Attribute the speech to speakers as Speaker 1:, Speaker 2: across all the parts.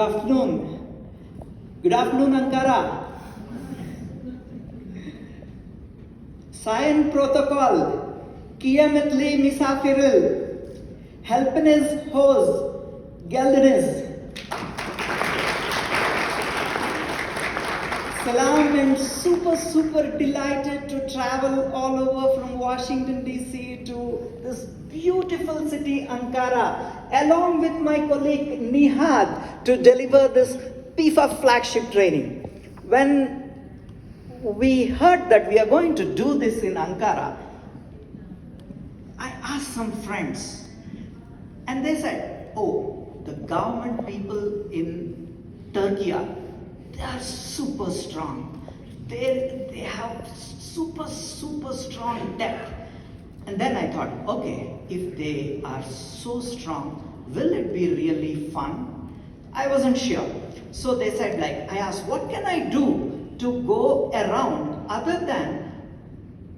Speaker 1: Good afternoon. Good afternoon, Ankara. Sayın protokol, kıymetli misafirler, hepiniz hoş geldiniz. Salam and super delighted to travel all over from Washington DC to this beautiful city Ankara along with my colleague Nihad to deliver this PEFA flagship training. When we heard that we are going to do this in Ankara, I asked some friends and they said, oh, the government people in Turkey, they are super strong. They have super strong depth. And then I thought, okay, if they are so strong, will it be really fun? I wasn't sure. So they said, I asked, what can I do to go around other than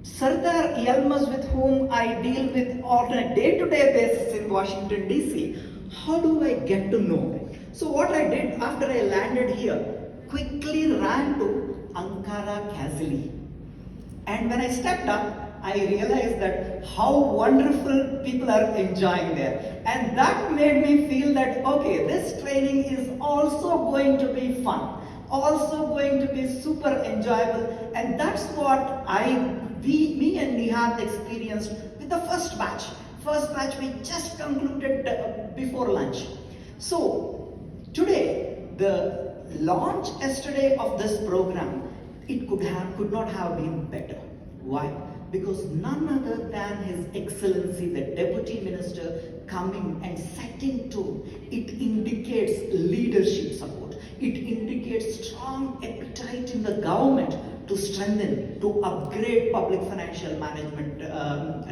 Speaker 1: Sardar Yilmaz with whom I deal with on a day-to-day basis in Washington DC? How do I get to know? So what I did after I landed here, quickly ran to Ankara Kazili. And when I stepped up, I realized that how wonderful people are enjoying there. And that made me feel that, okay, this training is also going to be fun, also going to be super enjoyable. And that's what me and Nihad experienced with the first batch. First batch we just concluded before lunch. So today, the launch yesterday of this program, it could not have been better. Why? Because none other than His Excellency, the Deputy Minister, coming and setting tone. It indicates leadership support. It indicates strong appetite in the government to strengthen, to upgrade public financial management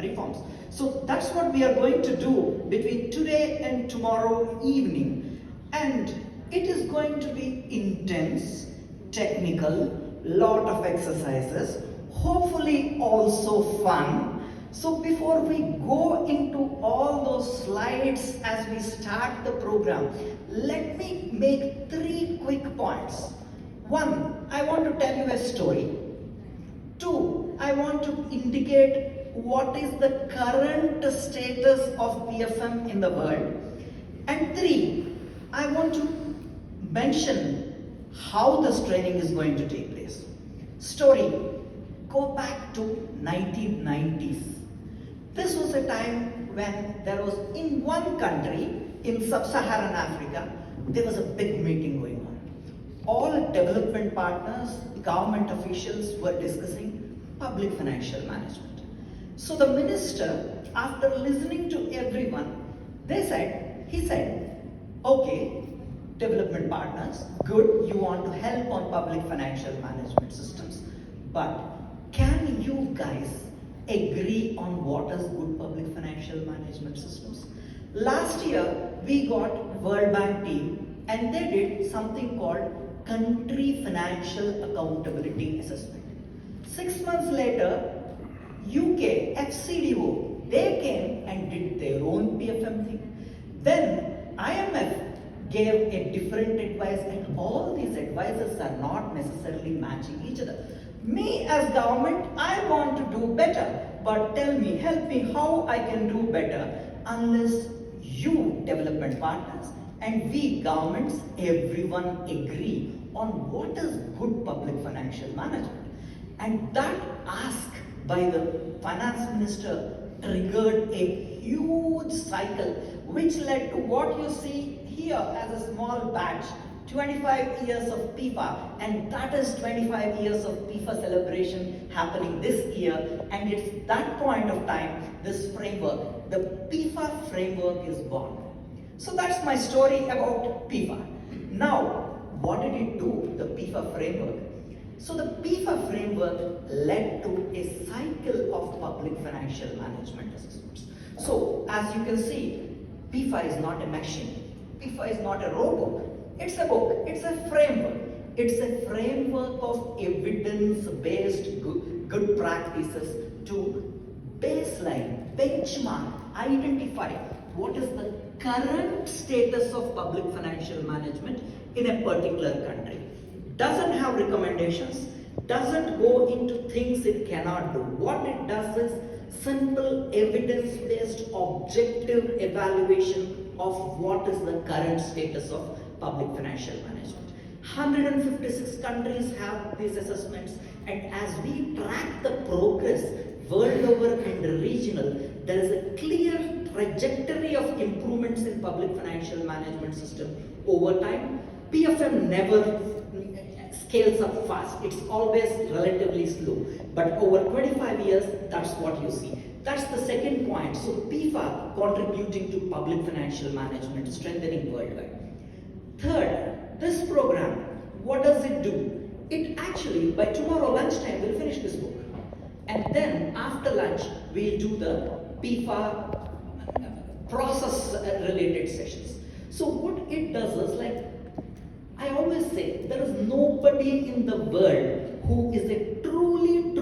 Speaker 1: reforms. So that's what we are going to do between today and tomorrow evening. And it is going to be intense, technical, lot of exercises, hopefully also fun. So before we go into all those slides as we start the program, let me make 3 quick points. 1, I want to tell you a story. 2, I want to indicate what is the current status of PFM in the world. And 3, I want to mention how this training is going to take place. Story. Go back to 1990s. This was a time when there was in one country in sub-Saharan Africa, there was a big meeting going on. All development partners, government officials were discussing public financial management. So the minister, after listening to everyone, he said, okay, development partners, good, you want to help on public financial management systems, but can you guys agree on what is good public financial management systems? Last year, we got World Bank team and they did something called Country Financial Accountability Assessment. 6 months later, UK, FCDO, they came and did their own PFM thing. Then IMF gave a different advice and all these advices are not necessarily matching each other. Me as government, I want to do better, but tell me, help me how I can do better unless you development partners and we governments, everyone agree on what is good public financial management. And that ask by the finance minister triggered a huge cycle which led to what you see here as a small batch, 25 years of PEFA, and that is 25 years of PEFA celebration happening this year, and it's that point of time, this framework, the PEFA framework is born. So that's my story about PEFA. Now, what did it do, the PEFA framework? So the PEFA framework led to a cycle of public financial management assessments. So, as you can see, PEFA is not a machine. PEFA is not a robot. It's a book. It's a framework. It's a framework of evidence-based good practices to baseline, benchmark, identify what is the current status of public financial management
Speaker 2: in a particular country. Doesn't have recommendations, doesn't go into things it cannot do. What it does is simple evidence-based objective evaluation of what is the current status of public financial management. 156 countries have these assessments, and as we track the progress world over and regional, there is a clear trajectory of improvements in public financial management system over time. PFM never scales up fast, it's always relatively slow, but over 25 years, that's what you see. That's the second point. So PEFA contributing to public financial management, strengthening worldwide. Third, this program, what does it do? It actually, by tomorrow lunchtime, we'll finish this book. And then after lunch, we'll do the PEFA process related sessions. So what it does is, like I always say, there is nobody in the world who is a truly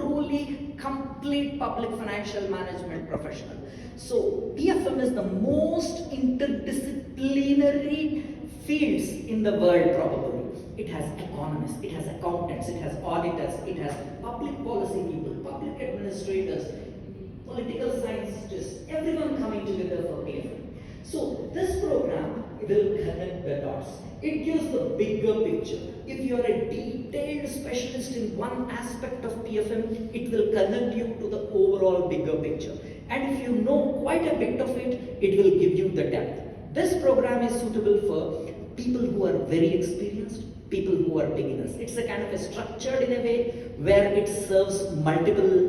Speaker 2: complete public financial management professional. So PFM is the most interdisciplinary fields in the world probably. It has economists, it has accountants, it has auditors, it has public policy people, public administrators, political scientists, everyone coming together for PFM. So this program will connect the dots. It gives the bigger picture. If you are a detailed specialist in one aspect of PFM, it will connect you to the overall bigger picture. And if you know quite a bit of it, it will give you the depth. This program is suitable for people who are very experienced, people who are beginners. It's a kind of a structured in a way where it serves multiple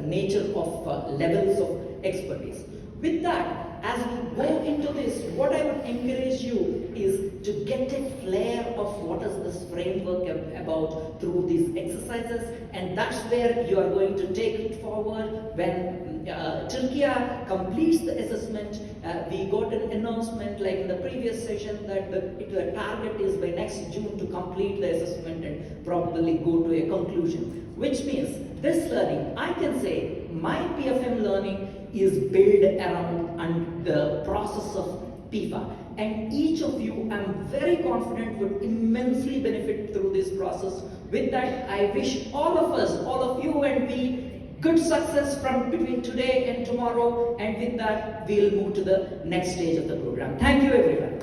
Speaker 2: nature of levels of expertise. With that, as we go into this, what I would encourage you is to get a flair of what is this framework about through these exercises, and that's where you are going to take it forward. When Turkey completes the assessment, we got an announcement like in the previous session that the target is by next June to complete the assessment and probably go to a conclusion, which means this learning, I can say my PFM learning is built around and the process of PEFA, and each of you, I'm very confident, would immensely benefit through this process. With that, I wish all of us, all of you and me, good success from between today and tomorrow, and with that, we'll move to the next stage of the program. Thank you, everyone.